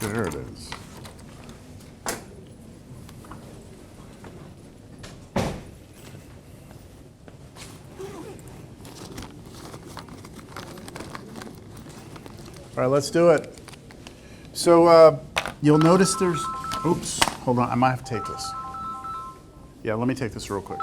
There it is. All right, let's do it. So you'll notice there's, oops, hold on, I might have to take this. Yeah, let me take this real quick.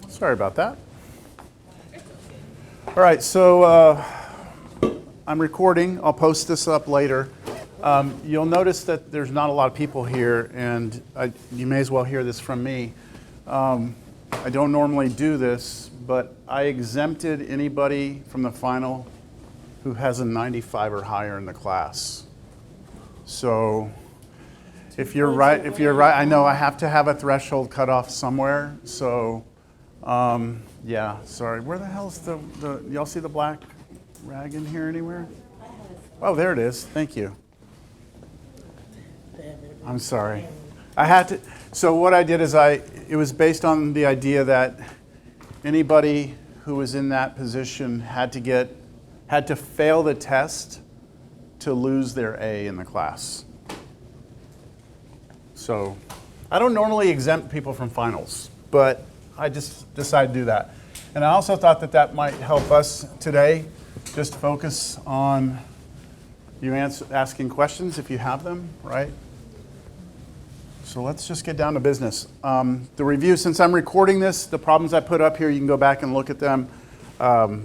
Sorry about that. All right, so I'm recording. I'll post this up later. You'll notice that there's not a lot of people here, and you may as well hear this from me. I don't normally do this, but I exempted anybody from the final who has a 95 or higher in the class. So if you're right, I know I have to have a threshold cut off somewhere. So yeah, sorry. Where the hell's the y'all see the black rag in here anywhere? Oh, there it is. Thank you. I'm sorry. I had to, so what I did is it was based on the idea that anybody who was in that position had to fail the test to lose their A in the class. So I don't normally exempt people from finals, but I just decided to do that. And I also thought that that might help us today, just focus on you asking questions if you have them, right? So let's just get down to business. The review, since I'm recording this, the problems I put up here, you can go back and look at them. The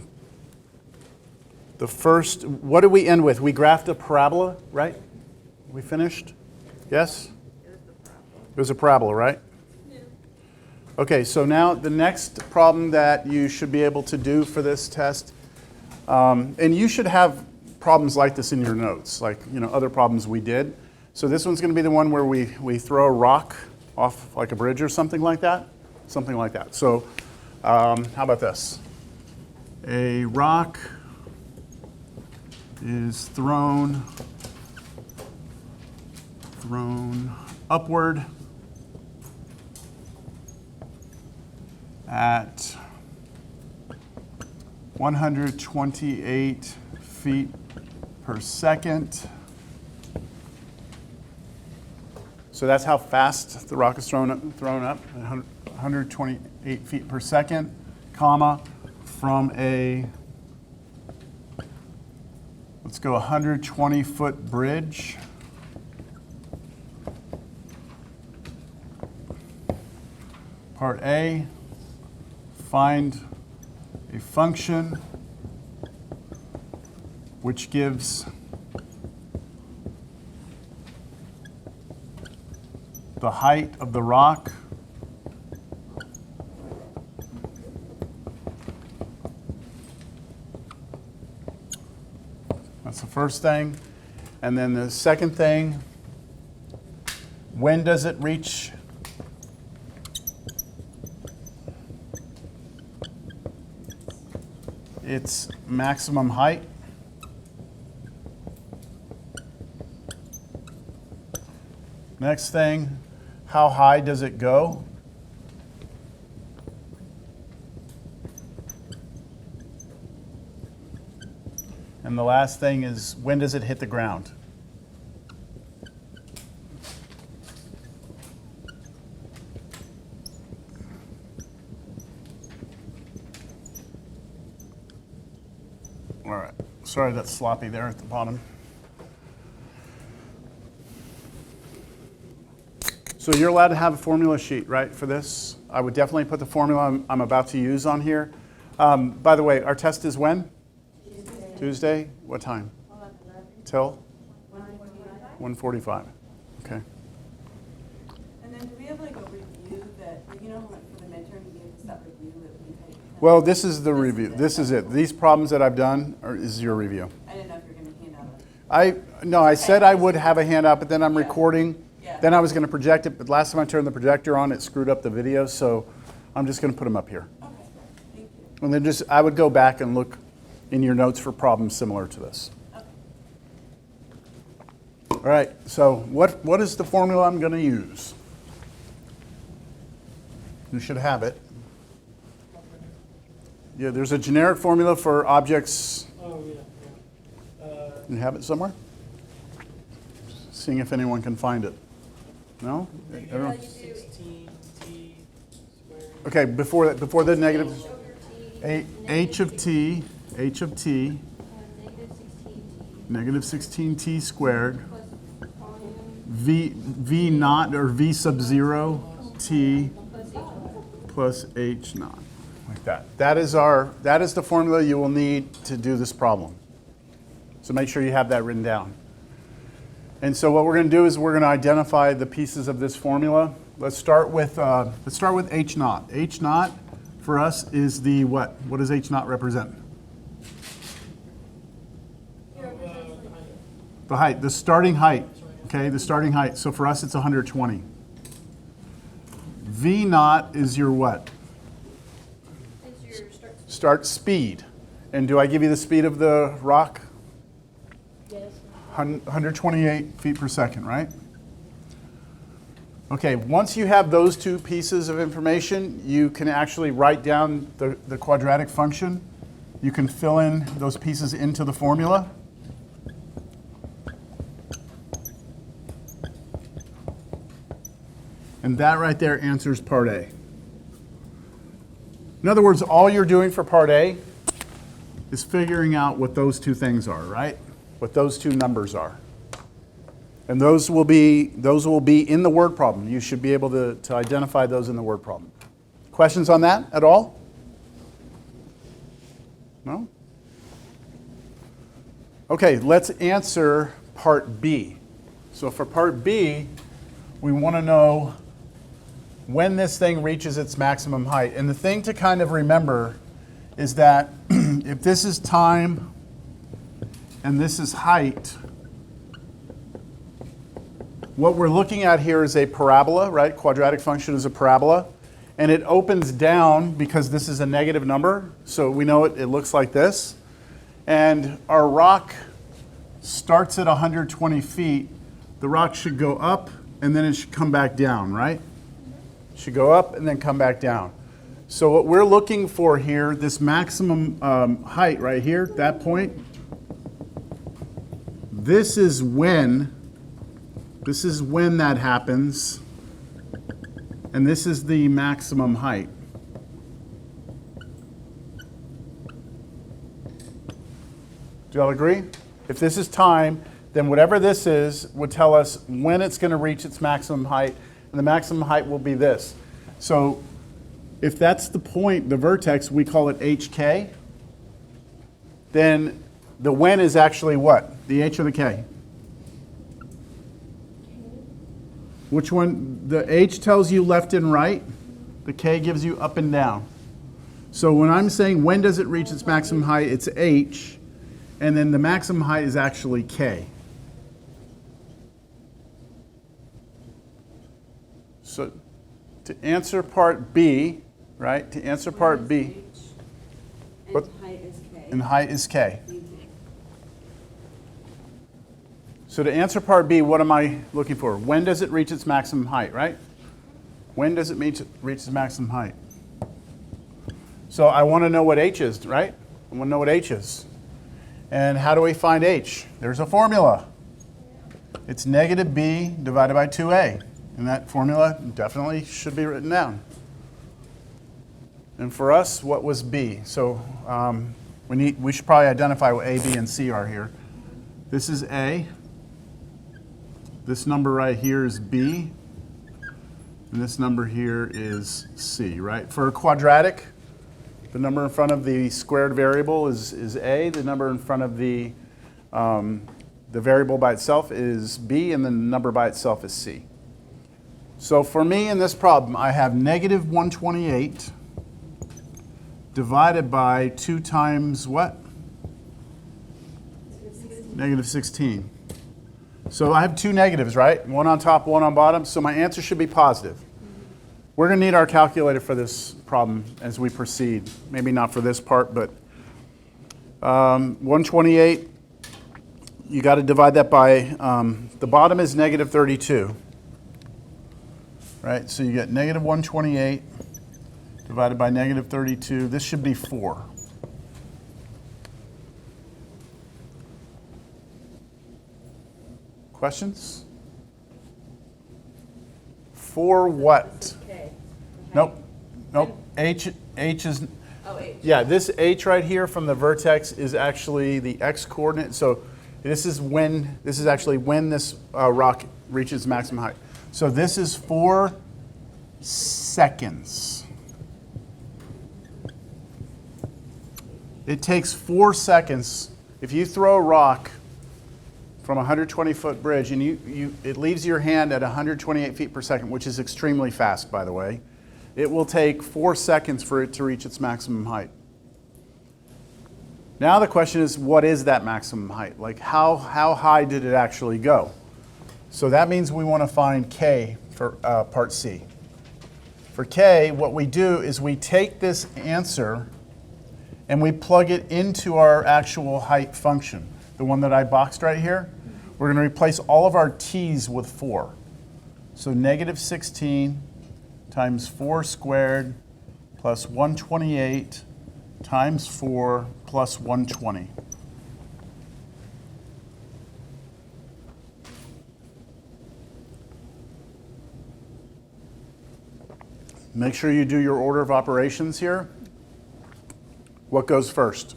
first, what did we end with? We graphed a parabola, right? We finished? Yes? It was a parabola, right? Yeah. Okay, so now the next problem that you should be able to do for this test, and you should have problems like this in your notes, like other problems we did. So this one's going to be the one where we throw a rock off like a bridge or something like that. Something like that. So how about this? A rock is thrown upward at 128 feet per second. So that's how fast the rock is thrown up, 128 feet per second, comma, from a, let's go 120-foot bridge. Part A, find a function which gives the height of the rock that's the first thing. And then the second thing, when does it reach its maximum height? Next thing, how high does it go? And the last thing is, when does it hit the ground? All right, sorry that's sloppy there at the bottom. So you're allowed to have a formula sheet, right, for this? I would definitely put the formula I'm about to use on here. By the way, our test is when? Tuesday. What time? Till? 1:45. Okay. And then do we have like a review that Like, you know, like for the midterm, you gave us that review that we had. Well, this is the review. This is it. These problems that I've done is your review. I didn't know if you were going to hand out No, I said I would have a handout, but then I'm recording. Yeah. Then I was going to project it, but last time I turned the projector on, it screwed up the video, so I'm just going to put them up here. Okay, thank you. And then I would go back and look in your notes for problems similar to this. Okay. All right, so what is the formula I'm going to use? You should have it. Yeah, there's a generic formula for objects. Oh, yeah. You have it somewhere? Seeing if anyone can find it. No? Everyone? 16t squared. Okay, before the negative, h of t, negative 16t squared, v naught or v sub 0 t plus h naught, like that. That is the formula you will need to do this problem. So make sure you have that written down. And so what we're going to do is we're going to identify the pieces of this formula. Let's start with h naught. H naught for us is the what? What does h naught represent? The height, the starting height. Okay, the starting height. So for us it's 120. V naught is your what? It's your Start speed. And do I give you the speed of the rock? Yes. 128 feet per second, right? Okay, once you have those two pieces of information, you can actually write down the quadratic function. You can fill in those pieces into the formula. And that right there answers part A. In other words, all you're doing for part A is figuring out what those two things are, right? What those two numbers are. And those will be in the word problem. You should be able to identify those in the word problem. Questions on that at all? No? Okay, let's answer part B. So for part B, we want to know when this thing reaches its maximum height. And the thing to kind of remember is that if this is time and this is height, what we're looking at here is a parabola, right? Quadratic function is a parabola. And it opens down because this is a negative number. So we know it looks like this. And our rock starts at 120 feet. The rock should go up and then it should come back down, right? It should go up and then come back down. So what we're looking for here, this maximum height right here, that point, this is when that happens, and this is the maximum height. Do y'all agree? If this is time, then whatever this is would tell us when it's going to reach its maximum height, and the maximum height will be this. So if that's the point, the vertex, we call it HK, then the when is actually what? The H or the K? Which one? The H tells you left and right. The K gives you up and down. So when I'm saying when does it reach its maximum height, it's H, and then the maximum height is actually K. So to answer part B, right? To answer part B, And height is K. and height is K. So to answer part B, what am I looking for? When does it reach its maximum height, right? When does it reach its maximum height? So I want to know what H is, right? I want to know what H is. And how do we find H? There's a formula. It's negative B divided by 2A. And that formula definitely should be written down. And for us, what was B? So we should probably identify what A, B, and C are here. This is A. This number right here is B. And this number here is C, right? For a quadratic, the number in front of the squared variable is A. The number in front of the variable by itself is B. And the number by itself is C. So for me in this problem, I have negative 128 divided by 2 times what? Negative 16. So I have 2 negatives, right? One on top, one on bottom. So my answer should be positive. We're going to need our calculator for this problem as we proceed. Maybe not for this part, but 128, you got to divide that by, the bottom is negative 32. Right, so you get negative 128 divided by negative 32. This should be 4. Questions? For what? K. Nope. Nope. H is, Oh, H. yeah, this H right here from the vertex is actually the x coordinate. So this is actually when this rock reaches maximum height. So this is 4 seconds. It takes 4 seconds. If you throw a rock from a 120-foot bridge and it leaves your hand at 128 feet per second, which is extremely fast, by the way, it will take 4 seconds for it to reach its maximum height. Now the question is, what is that maximum height? Like how high did it actually go? So that means we want to find K for part C. For K, what we do is we take this answer and we plug it into our actual height function, the one that I boxed right here. We're going to replace all of our t's with 4. So negative 16 times 4 squared plus 128 times 4 plus 120. Make sure you do your order of operations here. What goes first?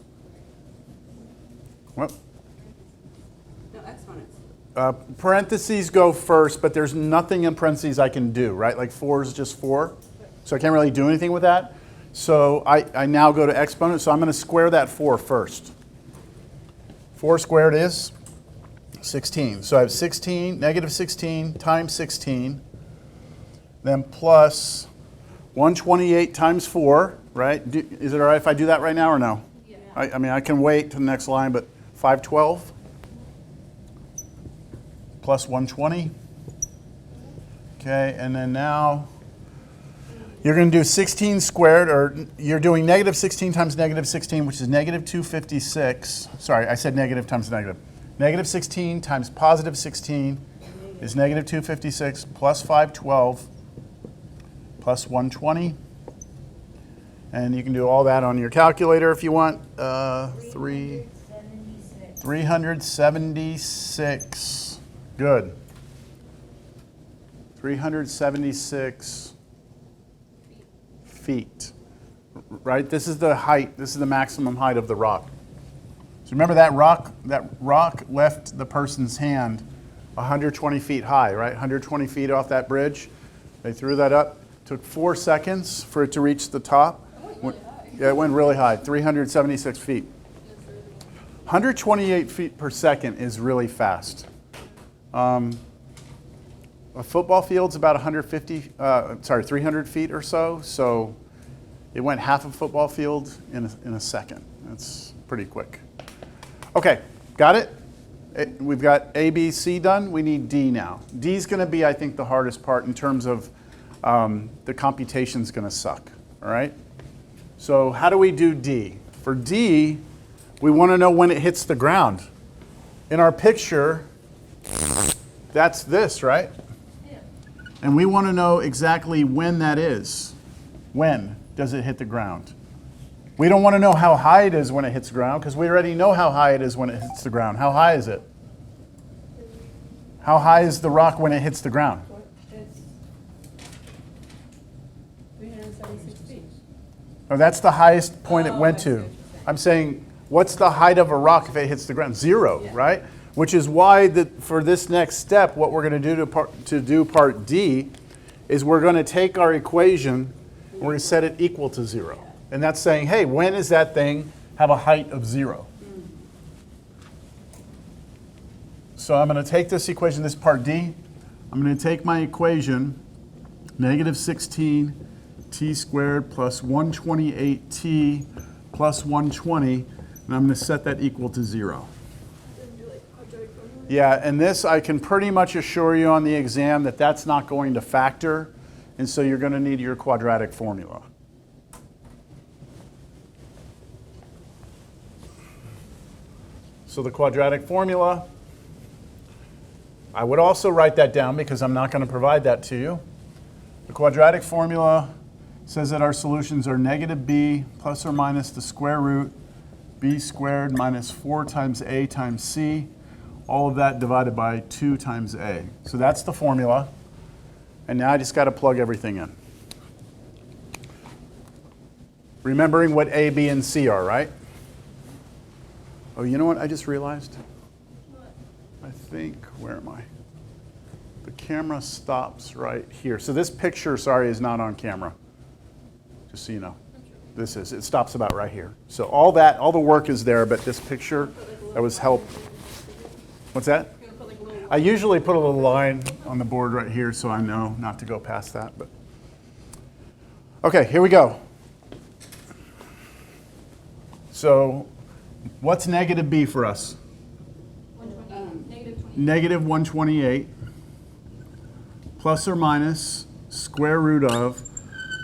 What? No, exponents. Parentheses go first, but there's nothing in parentheses I can do, right? Like 4 is just 4. So I can't really do anything with that. So I now go to exponent, so I'm going to square that 4 first. 4 squared is 16. So I have 16, negative 16 times 16, then plus 128 times 4, right? Is it all right if I do that right now or no? Yeah. I mean, I can wait to the next line, but 512 plus 120. Okay, and then now you're going to do 16 squared, or you're doing negative 16 times negative 16, which is negative 256. Sorry, I said negative times negative. Negative 16 times positive 16 is negative 256 plus 512 plus 120. And you can do all that on your calculator if you want. 376. Good. 376 feet. Right? This is the height. This is the maximum height of the rock. So remember that rock left the person's hand 120 feet high, right? 120 feet off that bridge. They threw that up. Took 4 seconds for it to reach the top. Yeah, it went really high, 376 feet. 128 feet per second is really fast. A football field's about 300 feet or so. So it went half a football field in a second. That's pretty quick. Okay, got it? We've got A, B, C done. We need D now. D is going to be, I think, the hardest part in terms of the computation's going to suck. All right? So how do we do D? For D, we want to know when it hits the ground. In our picture, that's this, right? Yeah. And we want to know exactly when that is. When does it hit the ground? We don't want to know how high it is when it hits the ground because we already know how high it is when it hits the ground. How high is it? How high is the rock when it hits the ground? It's 376 feet. No, that's the highest point it went to. I'm saying, what's the height of a rock if it hits the ground? 0, right? Which is why for this next step, what we're going to do to do part D is we're going to take our equation and we're going to set it equal to 0. And that's saying, hey, when does that thing have a height of 0? So I'm going to take this equation, this part D. I'm going to take my equation negative 16t squared plus 128t plus 120, and I'm going to set that equal to 0. Yeah, and this I can pretty much assure you on the exam that that's not going to factor, and so you're going to need your quadratic formula. So the quadratic formula, I would also write that down because I'm not going to provide that to you. The quadratic formula says that our solutions are negative b plus or minus the square root b squared minus 4 times a times c, all of that divided by 2 times a. So that's the formula. And now I just got to plug everything in. Remembering what a, b, and c are, right? Oh, you know what I just realized? I think, where am I? The camera stops right here. So this picture, sorry, is not on camera. Just so you know. This is, it stops about right here. So all the work is there, but this picture, that was help. What's that? I usually put a little line on the board right here so I know not to go past that. But okay, here we go. So what's negative b for us? Negative 128 plus or minus square root of,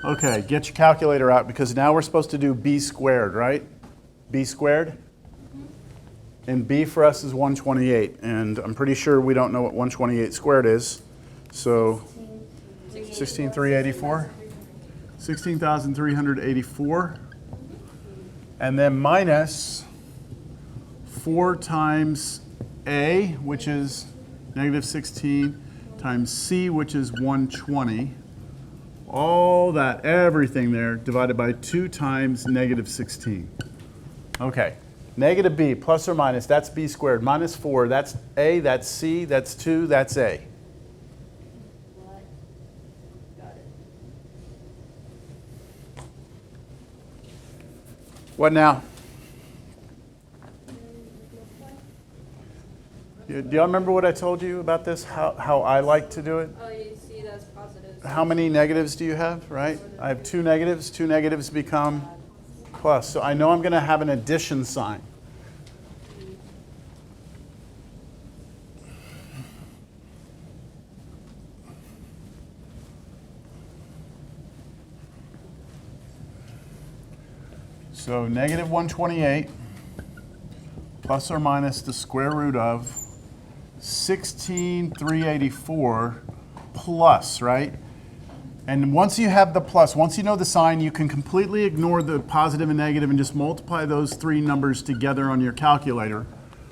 okay, get your calculator out because now we're supposed to do b squared, right? B squared? And b for us is 128, and I'm pretty sure we don't know what 128 squared is. So 16,384? 16,384. And then minus 4 times a, which is negative 16, times c, which is 120. All that, everything there, divided by 2 times negative 16. Okay, negative b, plus or minus, that's b squared. Minus 4, that's a, that's c, that's 2, that's a. What? Got it. What now? Do y'all remember what I told you about this, how I like to do it? Oh, you see that's positive. How many negatives do you have, right? I have 2 negatives. 2 negatives become plus. So I know I'm going to have an addition sign. So negative 128 plus or minus the square root of 16,384 plus, right? And once you have the plus, once you know the sign, you can completely ignore the positive and negative and just multiply those 3 numbers together on your calculator.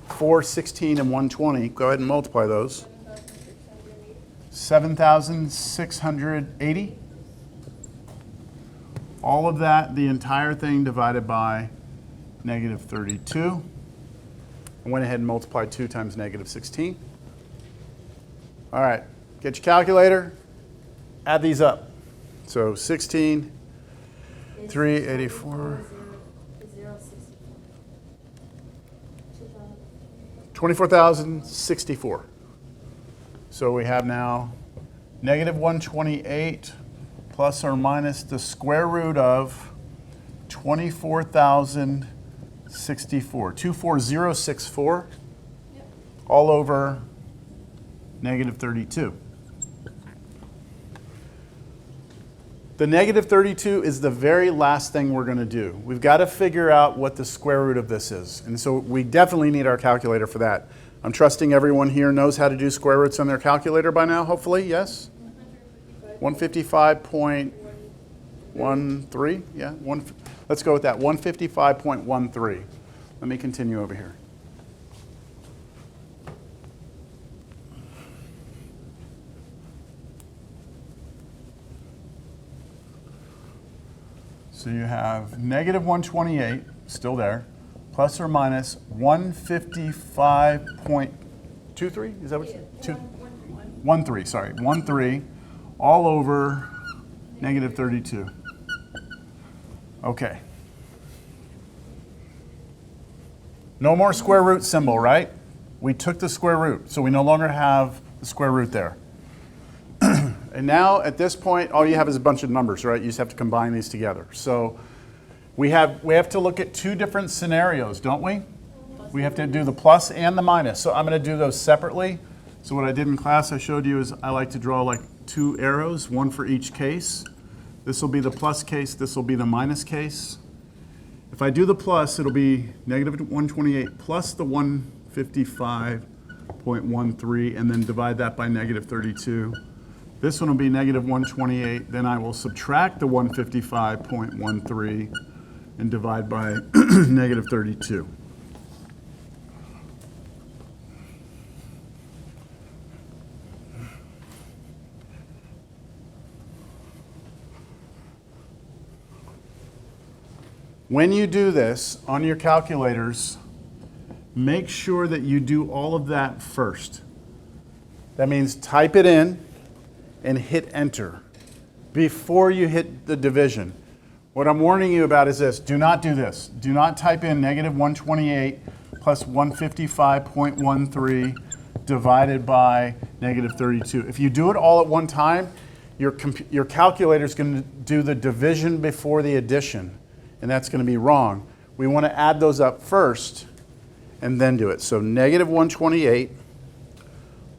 4, 16, and 120. Go ahead and multiply those. 7,680. All of that, the entire thing divided by negative 32. I went ahead and multiplied 2 times negative 16. All right, get your calculator, add these up. So 16, 384, 24,064. So we have now negative 128 plus or minus the square root of 24,064. 24064 all over negative 32. The negative 32 is the very last thing we're going to do. We've got to figure out what the square root of this is. And so we definitely need our calculator for that. I'm trusting everyone here knows how to do square roots on their calculator by now, hopefully, yes? 155.13, yeah? Let's go with that, 155.13. Let me continue over here. So you have negative 128, still there, plus or minus 155.23, is that what you said? 13, sorry, 13, all over negative 32. Okay. No more square root symbol, right? We took the square root, so we no longer have the square root there. And now at this point, all you have is a bunch of numbers, right? You just have to combine these together. So we have to look at two different scenarios, don't we? We have to do the plus and the minus. So I'm going to do those separately. So what I did in class, I showed you, is I like to draw like two arrows, one for each case. This will be the plus case, this will be the minus case. If I do the plus, it'll be negative 128 plus the 155.13, and then divide that by negative 32. This one will be negative 128, then I will subtract the 155.13 and divide by negative 32. When you do this on your calculators, make sure that you do all of that first. That means type it in and hit enter before you hit the division. What I'm warning you about is this. Do not do this. Do not type in negative 128 plus 155.13 divided by negative 32. If you do it all at one time, your calculator is going to do the division before the addition. And that's going to be wrong. We want to add those up first and then do it. So negative 128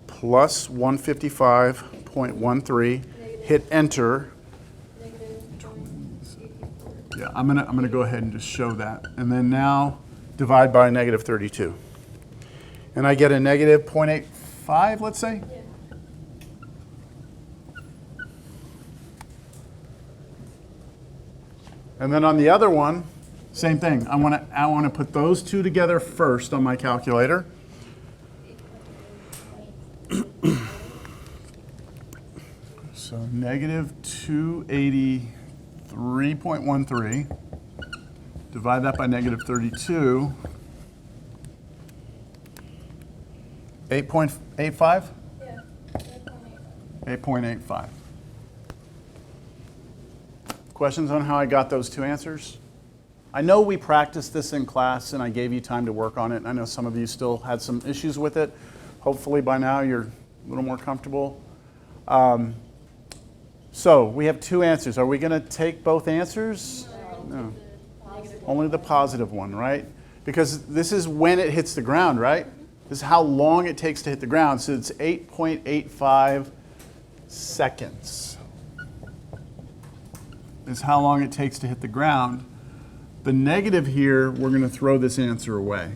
plus 155.13, hit enter. Yeah, I'm gonna go ahead and just show that. And then now divide by negative 32. And I get a negative 0.85, let's say? Yeah. And then on the other one, same thing. I want to put those two together first on my calculator. So negative 283.13. Divide that by negative 32. 8.85? Yeah. 8.85. Questions on how I got those two answers? I know we practiced this in class and I gave you time to work on it. I know some of you still had some issues with it. Hopefully by now you're a little more comfortable. So we have two answers. Are we going to take both answers? No. Only the positive one, right? Because this is when it hits the ground, right? This is how long it takes to hit the ground. So it's 8.85 seconds. Is how long it takes to hit the ground. The negative here, we're going to throw this answer away.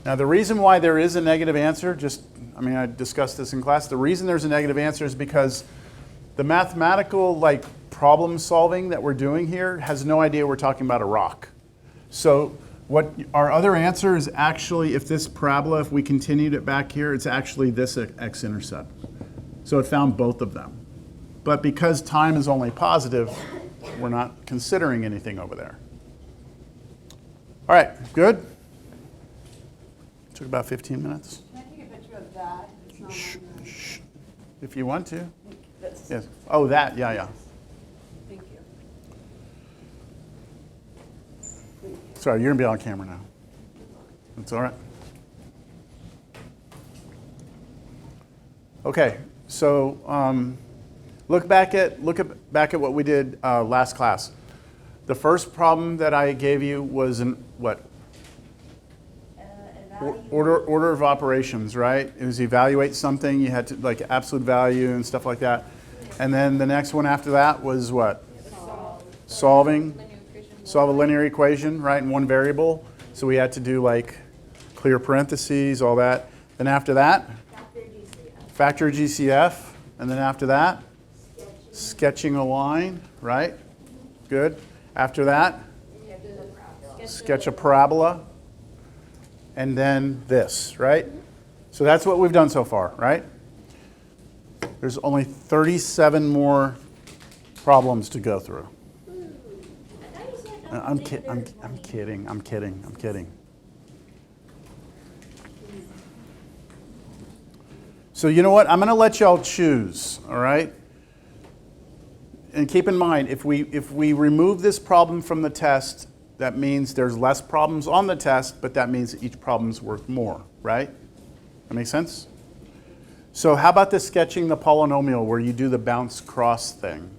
Now the reason why there is a negative answer, I discussed this in class, the reason there's a negative answer is because the mathematical problem solving that we're doing here has no idea we're talking about a rock. So what our other answer is actually, if this parabola, if we continued it back here, it's actually this x-intercept. So it found both of them. But because time is only positive, we're not considering anything over there. All right, good? Took about 15 minutes. Can I take a picture of that? It's not Shh, on the- shh. If you want to. That's- Yes. Oh, that, yeah. Thank you. Sorry, you're gonna be on camera now. That's all right. Okay, so look back at what we did last class. The first problem that I gave you was what? Order of operations, right? It was evaluate something. You had to absolute value and stuff like that. And then the next one after that was what? Solve a linear equation, right, in one variable. So we had to do clear parentheses, all that. Then after that, factor GCF. And then after that, sketching a line, right? Good. After that, sketch a parabola. And then this, right? So that's what we've done so far, right? There's only 37 more problems to go through. I'm kidding. So you know what? I'm going to let y'all choose, all right? And keep in mind, if we remove this problem from the test, that means there's less problems on the test, but that means each problem's worth more, right? That makes sense? So how about the sketching the polynomial where you do the bounce cross thing?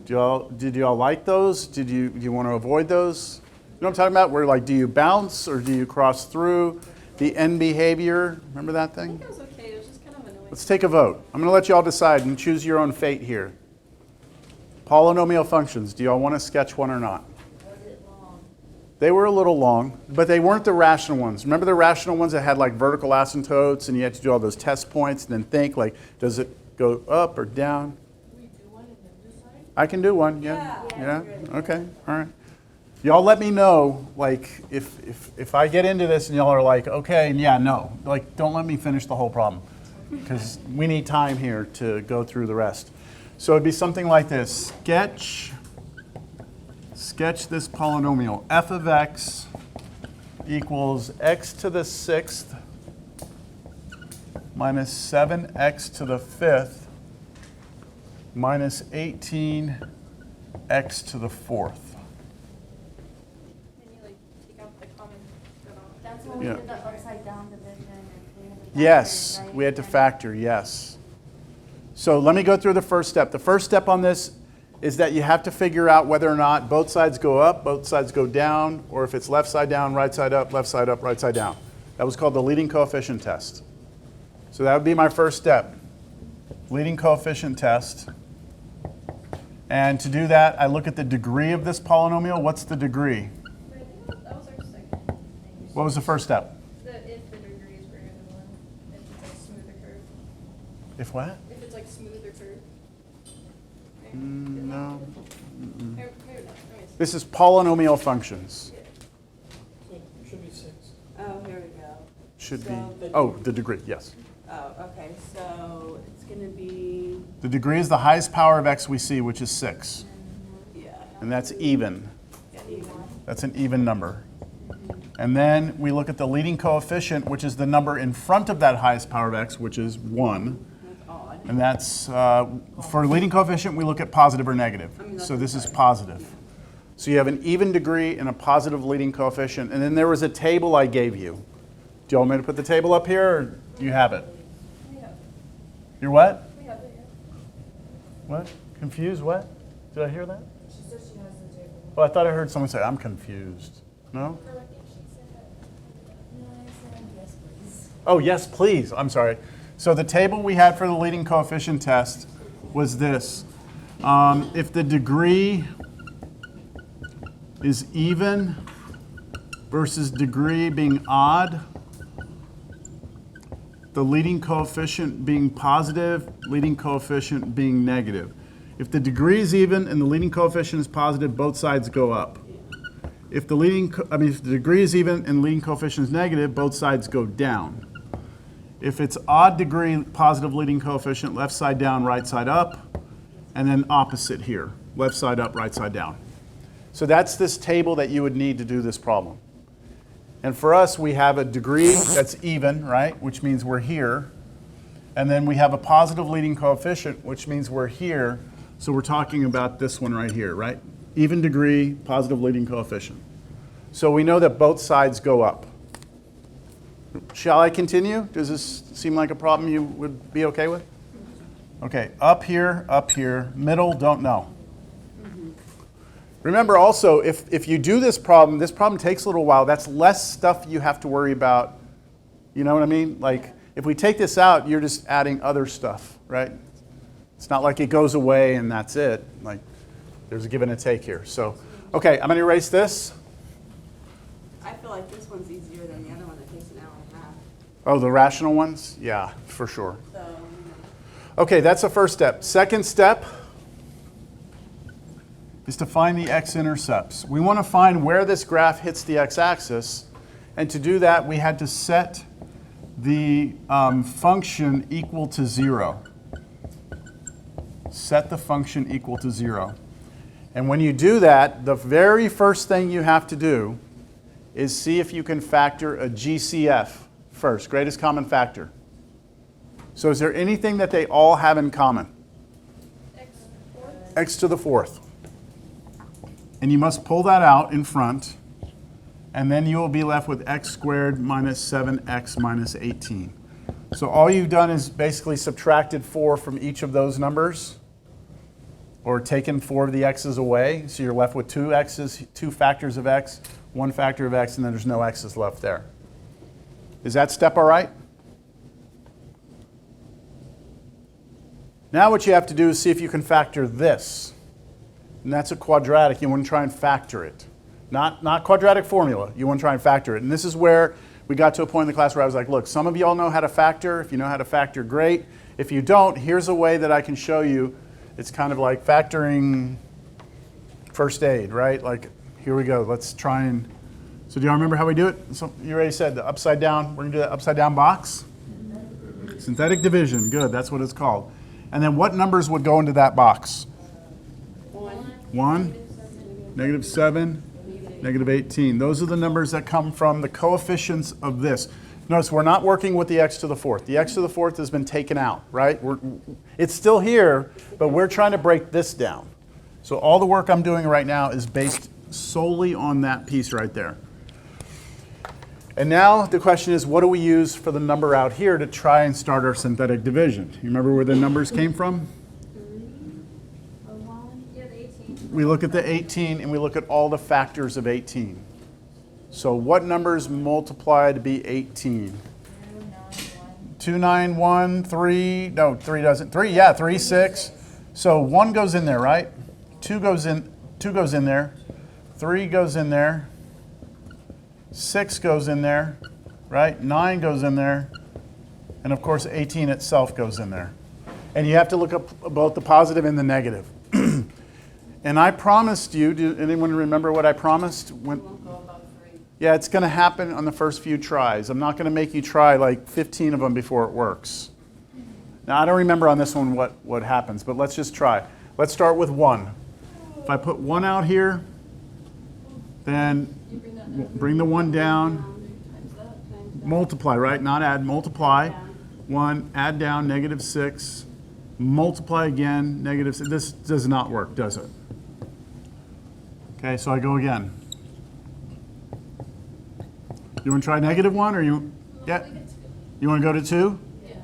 Did y'all like those? Do you want to avoid those? You know what I'm talking about? Where like, do you bounce or do you cross through? The end behavior, remember that I thing? think it was okay, it was just kind of annoying. Let's take a vote. I'm going to let you all decide and choose your own fate here. Polynomial functions, do y'all want to sketch one or not? Was it long? They were a little long, but they weren't the rational ones. Remember the rational ones that had like vertical asymptotes and you had to do all those test points and then think like, does it go up or down? Can we do one and then decide? I can do one, yeah. Yeah. Yeah? Okay, all right. Y'all let me know, like, if I get into this and y'all are like, okay, yeah, no. Like, don't let me finish the whole problem because we need time here to go through the rest. So it'd be something like this. Sketch this polynomial. F of x equals x to the 6th minus 7x to the 5th minus 18x to the 4th. Then you like take out the common denominator. That's when we Yeah. did the upside down division and we had to factor, Yes, right? we had to And- factor, yes. So let me go through the first step. The first step on this is that you have to figure out whether or not both sides go up, both sides go down, or if it's left side down, right side up, right side down. That was called the leading coefficient test. So that would be my first step, leading coefficient test. And to do that, I look at the degree of this polynomial. What's the degree? Wait, I think that was our second thing. What was the first step? If the degree is greater than 1, if it's like smoother curve. If what? If it's like smoother curve. Right? No. Here, let me see. This is polynomial functions. So it should be 6. Oh, here we go. Should So be, the- oh, the degree, yes. Oh, okay, so it's gonna be, The degree is the highest power of x we see, which is 6. yeah, And that's even. yeah, even. That's an even number. And then we look at the leading coefficient, which is the number in front of that highest power of x, which is 1. That's odd. And that's, for leading coefficient, we look at positive or negative. So this is positive. So you have an even degree and a positive leading coefficient. And then there was a table I gave you. Do you want me to put the table up here, or do you have it? We have, You're what? we have it, yeah. What? Confused? What? Did I hear that? She said she has the table. Oh, I thought I heard someone say, I'm confused. No? No, I said yes, please. Oh, yes, please. I'm sorry. So the table we had for the leading coefficient test was this. If the degree is even versus degree being odd, the leading coefficient being positive, leading coefficient being negative. If the degree is even and the leading coefficient is positive, both sides go up. If the if the degree is even and leading coefficient is negative, both sides go down. If it's odd degree, positive leading coefficient, left side down, right side up, and then opposite here, left side up, right side down. So that's this table that you would need to do this problem. And for us, we have a degree that's even, right, which means we're here. And then we have a positive leading coefficient, which means we're here. So we're talking about this one right here, right? Even degree, positive leading coefficient. So we know that both sides go up. Shall I continue? Does this seem like a problem you would be okay with? Okay, up here, middle, don't know. Remember also, if you do this problem takes a little while. That's less stuff you have to worry about. You know what I mean? Like, if we take this out, you're just adding other stuff, right? It's not like it goes away and that's it. Like, there's a give and a take here. So, okay, I'm going to erase this. I feel like this one's easier than the other one that takes an hour and a half. Oh, the rational ones? Yeah, for sure. So, Okay, that's the first step. Second step is to find the x-intercepts. We want to find where this graph hits the x-axis, and to do that, we had to set the function equal to 0. Set the function equal to 0. And when you do that, the very first thing you have to do is see if you can factor a GCF first, greatest common factor. So is there anything that they all have in common? X4. X to the 4th. And you must pull that out in front, and then you will be left with x squared minus 7x minus 18. So all you've done is basically subtracted 4 from each of those numbers, or taken 4 of the x's away. So you're left with 2 x's, 2 factors of x, 1 factor of x, and then there's no x's left there. Is that step all right? Now what you have to do is see if you can factor this. And that's a quadratic. You want to try and factor it. Not quadratic formula. You want to try and factor it. And this is where we got to a point in the class where I was like, look, some of you all know how to factor. If you know how to factor, great. If you don't, here's a way that I can show you. It's kind of like factoring first aid, right? Like, here we go. Let's try and... So do y'all remember how we do it? So you already said the upside down. We're going to do that upside down box. Synthetic division. Good. That's what it's called. And then what numbers would go into that box? 1, -7, -18. Those are the numbers that come from the coefficients of this. Notice we're not working with the x to the 4th. The x to the 4th has been taken out, right? It's still here, but we're trying to break this down. So all the work I'm doing right now is based solely on that piece right there. And now the question is, what do we use for the number out here to try and start our synthetic division? You remember where the numbers came from? Yeah, the 18. We look at the 18 and we look at all the factors of 18. So what numbers multiply to be 18? 2, 9, 1, 3, no, 3 doesn't, 3, yeah, 3, 6. So 1 goes in there, right? 2 goes in there. 3 goes in there. 6 goes in there, right? 9 goes in there. And of course 18 itself goes in there. And you have to look up both the positive and the negative. And I promised you, do anyone remember what I promised? Yeah, it's going to happen on the first few tries. I'm not going to make you try like 15 of them before it works. Now, I don't remember on this one what happens, but let's just try. Let's start with 1. If I put 1 out here, then bring the 1 down, multiply, right? Not add, multiply. 1, add down, -6, multiply again, -6. This does not work, does it? Okay, so I go again. You want to try -1 or you? Yeah. You want to go to 2? Yeah.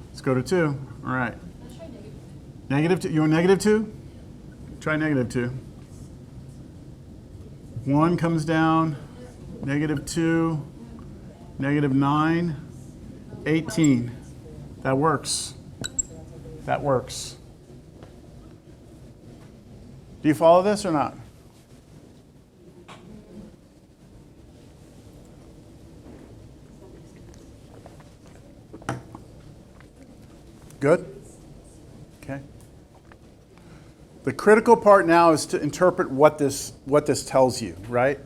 Let's go to 2. All right. Let's try negative. -2. You want -2? Try -2. 1 comes down. -2. -9. 18. That works. That works. Do you follow this or not? Good? Okay. The critical part now is to interpret what this tells you, right?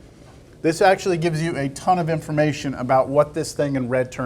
This actually gives you a ton of information about what this thing in red turns